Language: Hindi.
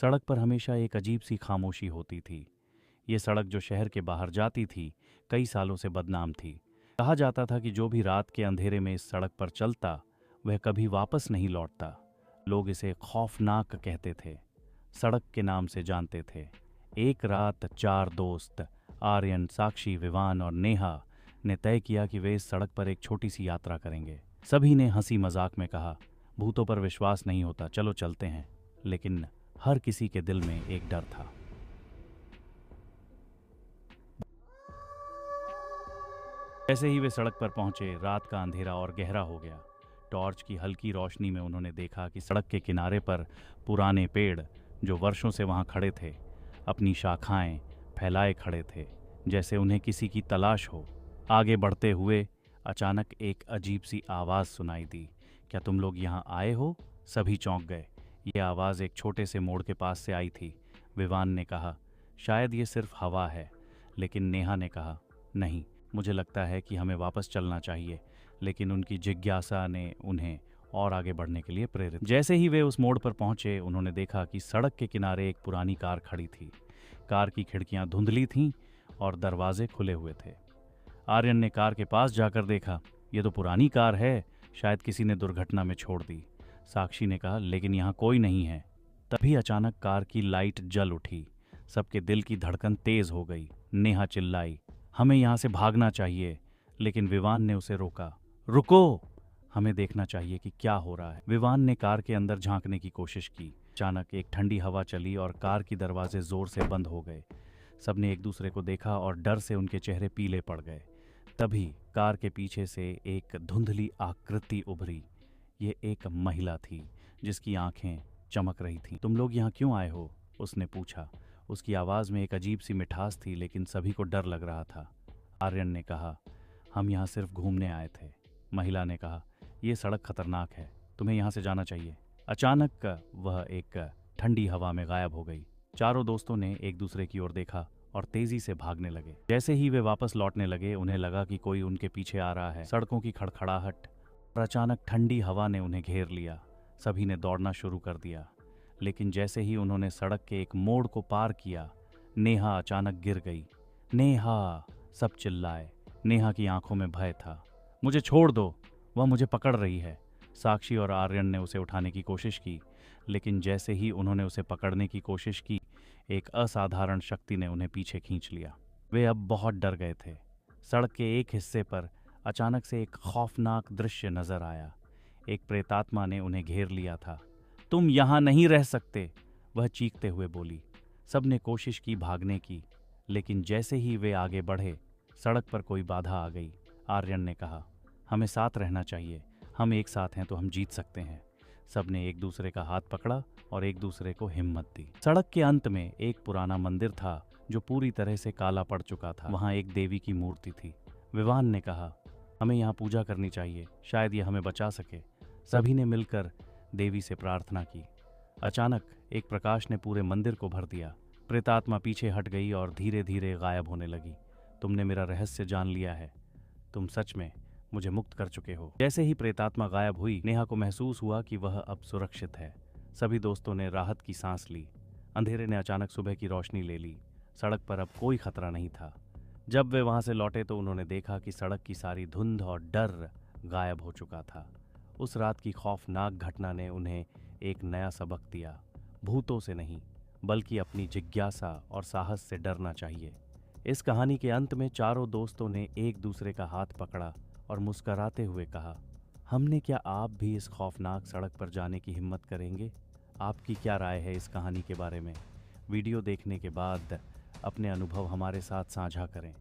सड़क पर हमेशा एक अजीब सी खामोशी होती थी। ये सड़क जो शहर के बाहर जाती थी, कई सालों से बदनाम थी। कहा जाता था कि जो भी रात के अंधेरे में इस सड़क पर चलता, वह कभी वापस नहीं लौटता। लोग इसे खौफनाक कहते थे, सड़क के नाम से जानते थे। एक रात 4 दोस्त आर्यन, साक्षी, विवान और नेहा ने तय किया कि वे इस सड़क पर एक छोटी सी यात्रा करेंगे। सभी ने हंसी मजाक में कहा, भूतों पर विश्वास नहीं होता, चलो चलते हैं। लेकिन हर किसी के दिल में एक डर था। जैसे ही वे सड़क पर पहुंचे, रात का अंधेरा और गहरा हो गया। टॉर्च की हल्की रोशनी में उन्होंने देखा कि सड़क के किनारे पर पुराने पेड़, जो वर्षों से वहां खड़े थे, अपनी शाखाएं फैलाए खड़े थे, जैसे उन्हें किसी की तलाश हो। आगे बढ़ते हुए अचानक एक अजीब सी आवाज़ सुनाई दी, क्या तुम लोग यहाँ आए हो? सभी चौंक गए। यह आवाज़ एक छोटे से मोड़ के पास से आई थी। विवान ने कहा, शायद ये सिर्फ हवा है। लेकिन नेहा ने कहा, नहीं, मुझे लगता है कि हमें वापस चलना चाहिए। लेकिन उनकी जिज्ञासा ने उन्हें और आगे बढ़ने के लिए प्रेरित। जैसे ही वे उस मोड़ पर पहुंचे, उन्होंने देखा कि सड़क के किनारे एक पुरानी कार खड़ी थी। कार की खिड़कियां धुंधली थीं और दरवाजे खुले हुए थे। आर्यन ने कार के पास जाकर देखा, यह तो पुरानी कार है, शायद किसी ने दुर्घटना में छोड़ दी। साक्षी ने कहा, लेकिन यहाँ कोई नहीं है। तभी अचानक कार की लाइट जल उठी। सबके दिल की धड़कन तेज हो गई। नेहा चिल्लाई, हमें यहाँ से भागना चाहिए। लेकिन विवान ने उसे रोका, रुको, हमें देखना चाहिए कि क्या हो रहा है। विवान ने कार के अंदर झांकने की कोशिश की। अचानक एक ठंडी हवा चली और कार के दरवाजे जोर से बंद हो गए। सबने एक दूसरे को देखा और डर से उनके चेहरे पीले पड़ गए। तभी कार के पीछे से एक धुंधली आकृति उभरी। ये एक महिला थी, जिसकी आंखें चमक रही थीं। तुम लोग यहाँ क्यों आए हो? उसने पूछा। उसकी आवाज़ में एक अजीब सी मिठास थी, लेकिन सभी को डर लग रहा था। आर्यन ने कहा, हम यहाँ सिर्फ घूमने आए थे। महिला ने कहा, यह सड़क खतरनाक है, तुम्हें यहाँ से जाना चाहिए। अचानक वह एक ठंडी हवा में गायब हो गई। चारों दोस्तों ने एक दूसरे की ओर देखा और तेजी से भागने लगे। जैसे ही वे वापस लौटने लगे, उन्हें लगा कि कोई उनके पीछे आ रहा है। सड़कों की खड़खड़ाहट और अचानक ठंडी हवा ने उन्हें घेर लिया। सभी ने दौड़ना शुरू कर दिया। लेकिन जैसे ही उन्होंने सड़क के एक मोड़ को पार किया, नेहा अचानक गिर गई। नेहा! सब चिल्लाए। नेहा की आंखों में भय था। मुझे छोड़ दो, वह मुझे पकड़ रही है। साक्षी और आर्यन ने उसे उठाने की कोशिश की, लेकिन जैसे ही उन्होंने उसे पकड़ने की कोशिश की, एक असाधारण शक्ति ने उन्हें पीछे खींच लिया। वे अब बहुत डर गए थे। सड़क के एक हिस्से पर अचानक से एक खौफनाक दृश्य नजर आया। एक प्रेतात्मा ने उन्हें घेर लिया था। तुम यहाँ नहीं रह सकते, वह चीखते हुए बोली। सबने कोशिश की भागने की, लेकिन जैसे ही वे आगे बढ़े, सड़क पर कोई बाधा आ गई। आर्यन ने कहा, हमें साथ रहना चाहिए, हम एक साथ हैं तो हम जीत सकते हैं। सबने एक दूसरे का हाथ पकड़ा और एक दूसरे को हिम्मत दी। सड़क के अंत में एक पुराना मंदिर था, जो पूरी तरह से काला पड़ चुका था। वहां एक देवी की मूर्ति थी। विवान ने कहा, हमें यहाँ पूजा करनी चाहिए, शायद यह हमें बचा सके। सभी ने मिलकर देवी से प्रार्थना की। अचानक एक प्रकाश ने पूरे मंदिर को भर दिया। प्रेतात्मा पीछे हट गई और धीरे धीरे गायब होने लगी। तुमने मेरा रहस्य जान लिया है, तुम सच में मुझे मुक्त कर चुके हो। जैसे ही प्रेतात्मा गायब हुई, नेहा को महसूस हुआ कि वह अब सुरक्षित है। सभी दोस्तों ने राहत की सांस ली। अंधेरे ने अचानक सुबह की रोशनी ले ली। सड़क पर अब कोई खतरा नहीं था। जब वे वहां से लौटे तो उन्होंने देखा कि सड़क की सारी धुंध और डर गायब हो चुका था। उस रात की खौफनाक घटना ने उन्हें एक नया सबक दिया। भूतों से नहीं, बल्कि अपनी जिज्ञासा और साहस से डरना चाहिए। इस कहानी के अंत में चारों दोस्तों ने एक दूसरे का हाथ पकड़ा और मुस्कराते हुए कहा, हमने क्या आप भी इस खौफनाक सड़क पर जाने की हिम्मत करेंगे? आपकी क्या राय है इस कहानी के बारे में? वीडियो देखने के बाद अपने अनुभव हमारे साथ साझा करें।